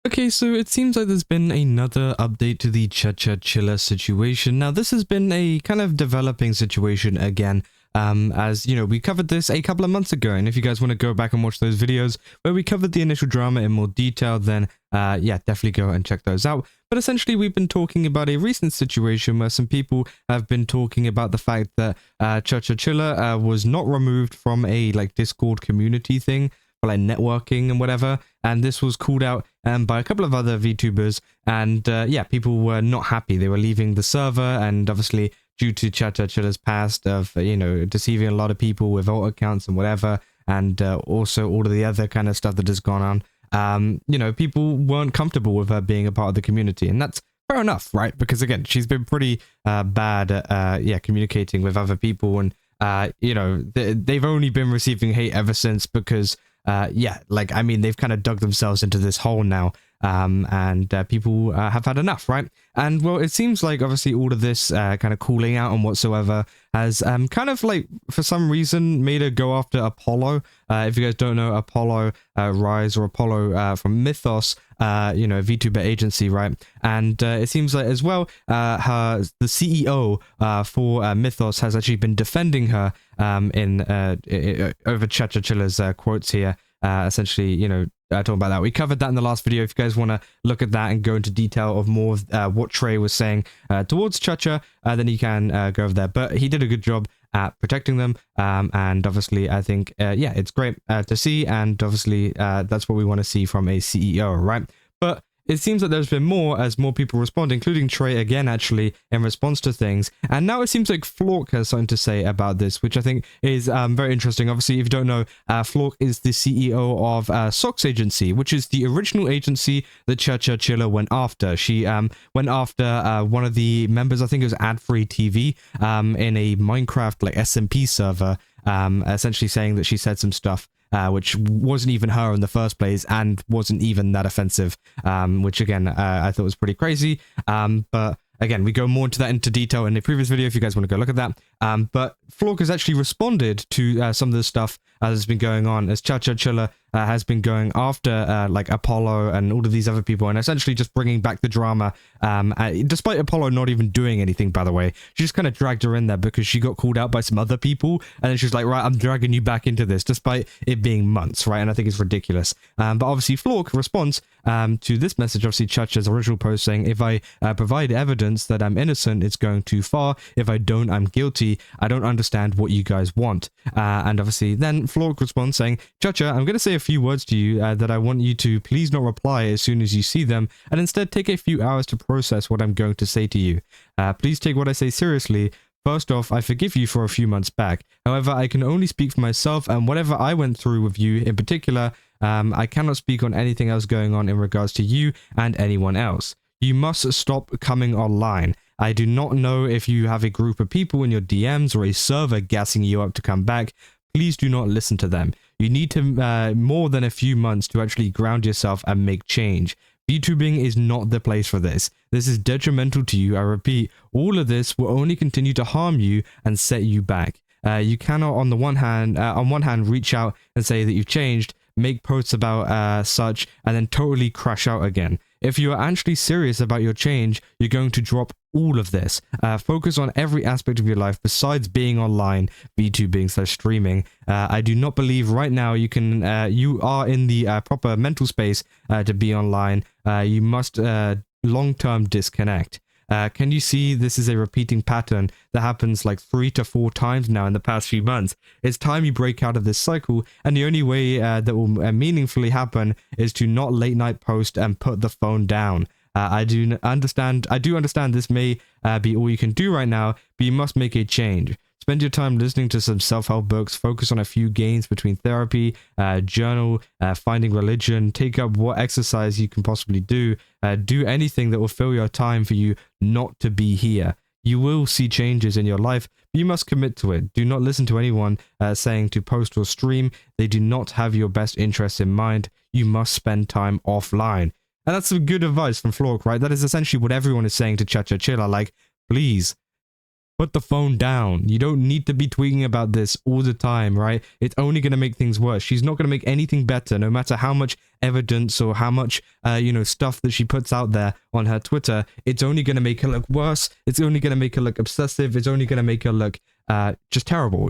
Okay, so it seems like there's been another update to the ChaChaChilla situation. Now, this has been a kind of developing situation again. As you know, we covered this a couple of months ago, and if you guys want to go back and watch those videos where we covered the initial drama in more detail, then yeah, definitely go and check those out. But essentially, we've been talking about a recent situation where some people have been talking about the fact that ChaChaChilla was not removed from a Discord community thing for networking and whatever, and this was called out by a couple of other VTubers, and yeah, people were not happy. They were leaving the server, and obviously due to ChaChaChilla's past of deceiving a lot of people with alt accounts and whatever, and also all of the other kind of stuff that has gone on, people weren't comfortable with her being a part of the community, and that's fair enough, right? Because again, she's been pretty bad at communicating with other people, and they've only been receiving hate ever since because I mean, they've kind of dug themselves into this hole now, and people have had enough, right? And well, it seems like obviously all of this kind of cooling out and whatsoever has kind of for some reason made her go after Apollo. If you guys don't know, Apollo Rise or Apollo from Mythos, VTuber Agency, right? And it seems like as well, the CEO for Mythos has actually been defending her in over ChaChaChilla's quotes here. Essentially, talking about that. We covered that in the last video. If you guys want to look at that and go into detail of more of what Trey was saying towards Chacha, then you can go over there. But he did a good job at protecting them, and obviously I think yeah, it's great to see, and obviously that's what we want to see from a CEO, right? But it seems that there's been more as more people respond, including Trey again, actually, in response to things. And now it seems like Flork has something to say about this, which I think is very interesting. Obviously, if you don't know, Flork is the CEO of Socks Agency, which is the original agency that ChaChaChilla went after. She went after one of the members, I think it was Ad-Free TV, in a Minecraft SMP server, essentially saying that she said some stuff which wasn't even her in the first place and wasn't even that offensive, which again, I thought was pretty crazy. But again, we go more into detail in the previous video if you guys want to go look at that. But Flork has actually responded to some of the stuff that's been going on, as ChaChaChilla has been going after Apollo and all of these other people, and essentially just bringing back the drama, despite Apollo not even doing anything, by the way. She just kind of dragged her in there because she got called out by some other people, and then she's like, right, I'm dragging you back into this, despite it being months, right? And I think it's ridiculous. But obviously Flork responds to this message, obviously Chacha's original post, saying, if I provide evidence that I'm innocent, it's going too far. If I don't, I'm guilty. I don't understand what you guys want. And obviously then Flork responds saying, Chacha, I'm going to say a few words to you that I want you to please not reply as soon as you see them, and instead take a few hours to process what I'm going to say to you. Please take what I say seriously. First off, I forgive you for a few months back. However, I can only speak for myself, and whatever I went through with you in particular, I cannot speak on anything else going on in regards to you and anyone else. You must stop coming online. I do not know if you have a group of people in your DMs or a server gassing you up to come back. Please do not listen to them. You need to more than a few months to actually ground yourself and make change. VTubing is not the place for this. This is detrimental to you. I repeat, all of this will only continue to harm you and set you back. You cannot, on one hand, reach out and say that you've changed, make posts about such, and then totally crash out again. If you are actually serious about your change, you're going to drop all of this. Focus on every aspect of your life besides being online, VTubing/streaming. I do not believe right now you are in the proper mental space to be online. You must long-term disconnect. Can you see this is a repeating pattern that happens like 3 to 4 times now in the past few months? It's time you break out of this cycle, and the only way that will meaningfully happen is to not late night post and put the phone down. I do understand this may be all you can do right now, but you must make a change. Spend your time listening to some self-help books, focus on a few gains between therapy, journal, finding religion, take up what exercise you can possibly do anything that will fill your time for you not to be here. You will see changes in your life, but you must commit to it. Do not listen to anyone saying to post or stream. They do not have your best interests in mind. You must spend time offline. And that's some good advice from Flork, right? That is essentially what everyone is saying to ChaChaChilla, like, please, put the phone down. You don't need to be tweeting about this all the time, right? It's only going to make things worse. She's not going to make anything better, no matter how much evidence or how much, stuff that she puts out there on her Twitter. It's only going to make her look worse. It's only going to make her look obsessive. It's only going to make her look just terrible,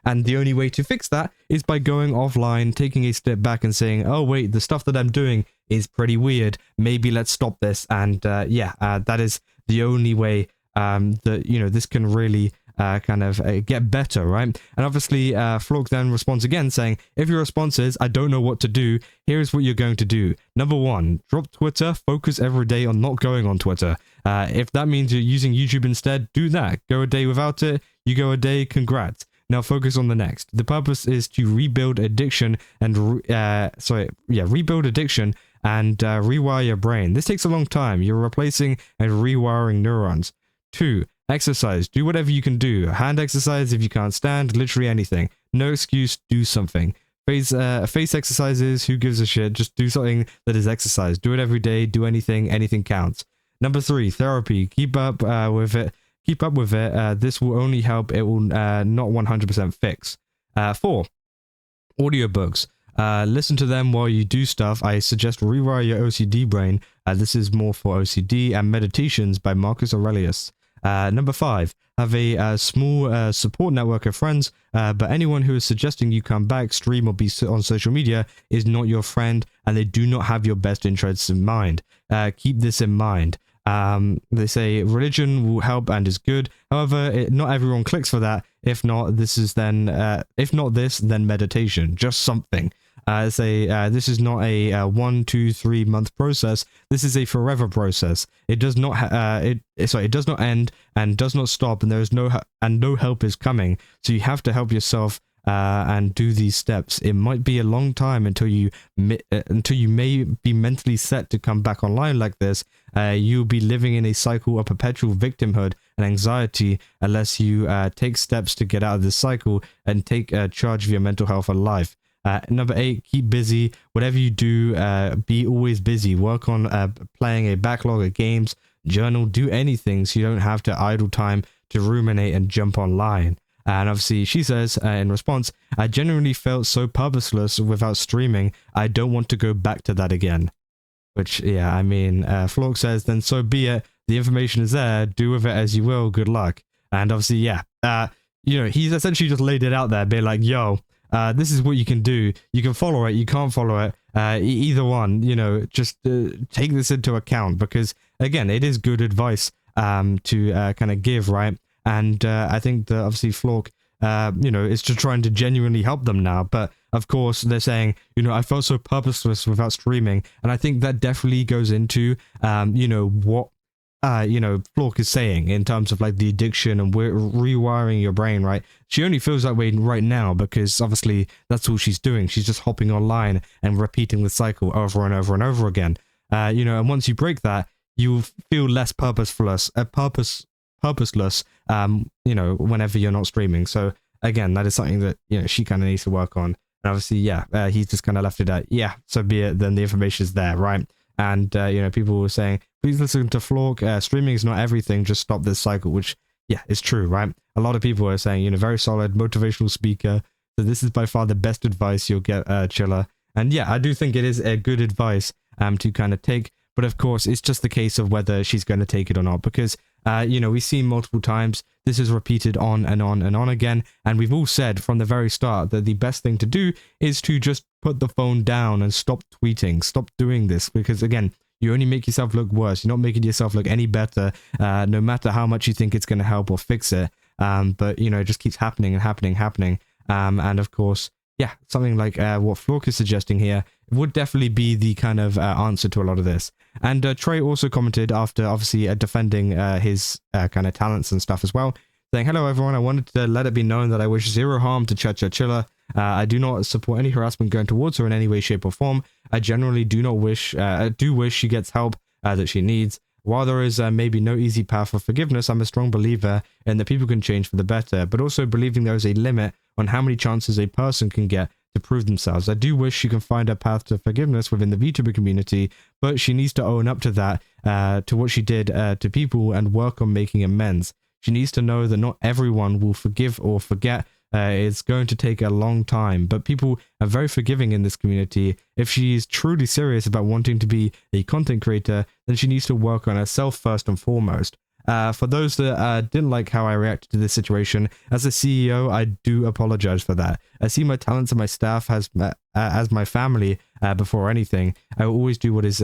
and the only way to fix that is by going offline, taking a step back and saying, oh wait, the stuff that I'm doing is pretty weird, maybe let's stop this. And that is the only way that this can really get better, right? And obviously Flork then responds again saying, if your response is I don't know what to do, here's what you're going to do. Number 1, drop Twitter, focus every day on not going on Twitter. If that means you're using YouTube instead, do that. Go a day without it, you go a day, congrats. Now focus on the next. The purpose is to rebuild addiction and rebuild addiction and rewire your brain. This takes a long time. You're replacing and rewiring neurons. 2, exercise. Do whatever you can do. Hand exercise if you can't stand, literally anything. No excuse, do something. Face exercises, who gives a shit? Just do something that is exercise. Do it every day, do anything counts. Number 3, therapy. Keep up with it. This will only help. It will not 100% fix. 4, audiobooks. Listen to them while you do stuff. I suggest Rewire Your OCD Brain. This is more for OCD, and Meditations by Marcus Aurelius. Number 5, have a small support network of friends, but anyone who is suggesting you come back, stream, or be on social media is not your friend, and they do not have your best interests in mind. Keep this in mind. They say religion will help and is good. However, not everyone clicks for that. If not this, then meditation. Just something. This is not a 1, 2, 3 month process. This is a forever process. It does not it does not end and does not stop, and there is no help is coming. So you have to help yourself and do these steps. It might be a long time until you may be mentally set to come back online like this. You'll be living in a cycle of perpetual victimhood and anxiety unless you take steps to get out of this cycle and take charge of your mental health and life. Number 8, keep busy. Whatever you do, be always busy. Work on playing a backlog of games, journal, do anything so you don't have to idle time to ruminate and jump online. And obviously she says in response, I genuinely felt so purposeless without streaming. I don't want to go back to that again. Which, yeah, I mean, Flork says, then so be it. The information is there. Do with it as you will. Good luck. And obviously, yeah, he's essentially just laid it out there, being like, yo, this is what you can do. You can follow it. You can't follow it. Either one, just take this into account, because again, it is good advice to kind of give, right? And I think that obviously Flork, is just trying to genuinely help them now. But of course, they're saying, I felt so purposeless without streaming. And I think that definitely goes into, what Flork is saying in terms of like the addiction and rewiring your brain, right? She only feels that way right now because obviously that's all she's doing. She's just hopping online and repeating the cycle over and over and over again. And once you break that, you feel less purposeless, whenever you're not streaming. So again, that is something that, she kind of needs to work on. And obviously, yeah, he's just kind of left it at, yeah, so be it, then the information is there, right? And, people were saying, please listen to Flork. Streaming is not everything. Just stop this cycle, which, yeah, is true, right? A lot of people are saying, very solid motivational speaker. So this is by far the best advice you'll get, Chilla. And yeah, I do think it is a good advice to kind of take. But of course, it's just the case of whether she's going to take it or not. Because, we've seen multiple times, this is repeated on and on and on again. And we've all said from the very start that the best thing to do is to just put the phone down and stop tweeting. Stop doing this. Because again, you only make yourself look worse. You're not making yourself look any better, no matter how much you think it's going to help or fix it. But, it just keeps happening and happening. And of course, yeah, something like what Flork is suggesting here would definitely be the kind of answer to a lot of this. And Trey also commented after obviously defending his kind of talents and stuff as well, saying, hello everyone, I wanted to let it be known that I wish zero harm to ChaChaChilla. I do not support any harassment going towards her in any way, shape or form. I generally do wish she gets help that she needs. While there is maybe no easy path for forgiveness, I'm a strong believer in that people can change for the better, but also believing there is a limit on how many chances a person can get to prove themselves. I do wish she can find a path to forgiveness within the VTuber community, but she needs to own up to that, to what she did to people and work on making amends. She needs to know that not everyone will forgive or forget. It's going to take a long time, but people are very forgiving in this community. If she's truly serious about wanting to be a content creator, then she needs to work on herself first and foremost. For those that didn't like how I reacted to this situation, as a CEO, I do apologize for that. I see my talents and my staff as my family before anything. I will always do what is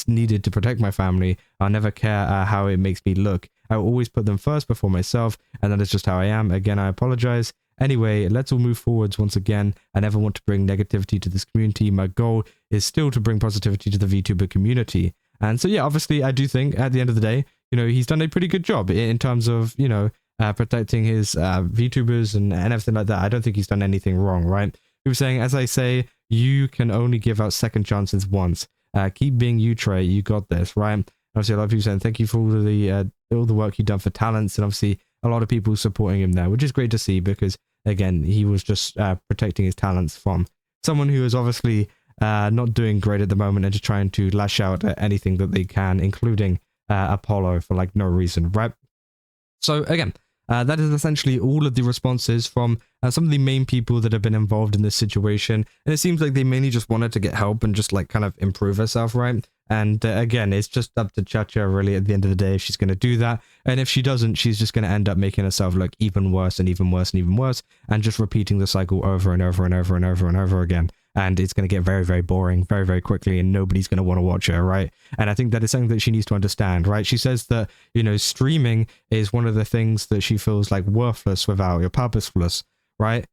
needed to protect my family. I'll never care how it makes me look. I will always put them first before myself, and that is just how I am. Again, I apologize. Anyway, let's all move forwards once again. I never want to bring negativity to this community. My goal is still to bring positivity to the VTuber community. And so, yeah, obviously, I do think at the end of the day, you know, he's done a pretty good job in terms of, you know, protecting his VTubers and everything like that. I don't think he's done anything wrong, right? He was saying, as I say, you can only give out second chances once. Keep being you, Trey. You got this, right? Obviously, a lot of people saying thank you for all the work you've done for talents, and obviously a lot of people supporting him there, which is great to see because, again, he was just protecting his talents from someone who is obviously not doing great at the moment and just trying to lash out at anything that they can, including Apollo for like no reason, right? So again, that is essentially all of the responses from some of the main people that have been involved in this situation. And it seems like they mainly just wanted to get help and just like kind of improve herself, right? And again, it's just up to ChaCha really at the end of the day if she's going to do that. And if she doesn't, she's just going to end up making herself look even worse and even worse and even worse and just repeating the cycle over and over and over and over and over again. And it's going to get very, very boring very, very quickly and nobody's going to want to watch her, right? And I think that is something that she needs to understand, right? She says that, you know, streaming is one of the things that she feels like worthless without, or purposeless, right?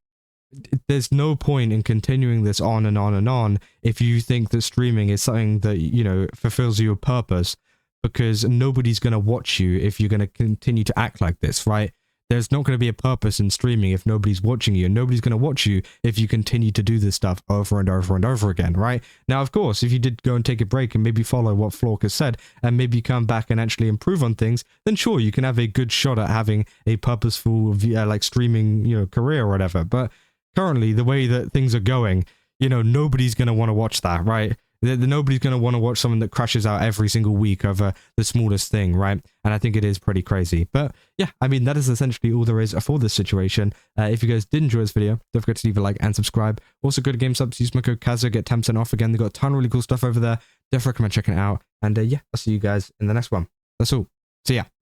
There's no point in continuing this on and on and on if you think that streaming is something that, you know, fulfills your purpose, because nobody's going to watch you if you're going to continue to act like this, right? There's not going to be a purpose in streaming if nobody's watching you, and nobody's going to watch you if you continue to do this stuff over and over and over again, right? Now, of course, if you did go and take a break and maybe follow what Flork has said, and maybe come back and actually improve on things, then sure, you can have a good shot at having a purposeful, like streaming, you know, career or whatever. But currently, the way that things are going, you know, nobody's going to want to watch that, right? Nobody's going to want to watch someone that crashes out every single week over the smallest thing, right? And I think it is pretty crazy. But yeah, I mean, that is essentially all there is for this situation. If you guys did enjoy this video, don't forget to leave a like and subscribe. Also, go to GameSubs, use my code CHACHACHILLA, get 10% off again. They've got a ton of really cool stuff over there. Definitely recommend checking it out. And yeah, I'll see you guys in the next one. That's all. See ya.